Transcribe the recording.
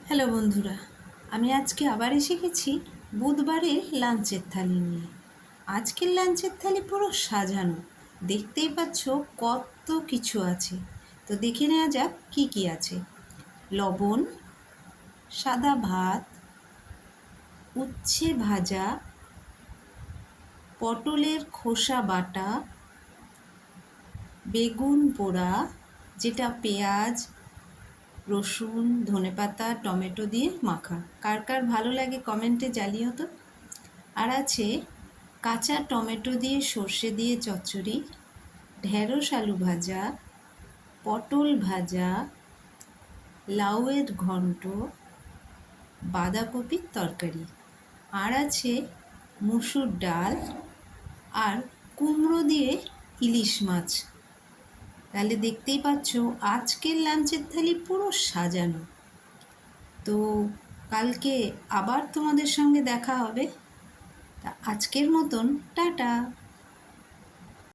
Hello বন্ধুরা, আমি আজকে আবার এসে গেছি বুধবারের লাঞ্চের থালি নিয়ে। আজকের লাঞ্চের থালি পুরো সাজানো, দেখতেই পাচ্ছ কত কিছু আছে। তো দেখে নেওয়া যাক কি কি আছে। লবণ, সাদা ভাত, উচ্ছে ভাজা, পটলের খোসা বাটা, বেগুন পোড়া, যেটা পেঁয়াজ, রসুন, ধনেপাতা, টমেটো দিয়ে মাখা। কার কার ভালো লাগে কমেন্টে জানিও তো। আর আছে কাঁচা টমেটো দিয়ে সর্ষে দিয়ে চচ্চড়ি, ঢ্যাঁড়স আলু ভাজা, পটল ভাজা, লাউয়ের ঘন্ট, বাঁধাকপির তরকারি। আর আছে মুসুর ডাল আর কুমড়ো দিয়ে ইলিশ মাছ। তাহলে দেখতেই পাচ্ছ আজকের লাঞ্চের থালি পুরো সাজানো। তো কালকে আবার তোমাদের সঙ্গে দেখা হবে। তা আজকের মতন টাটা।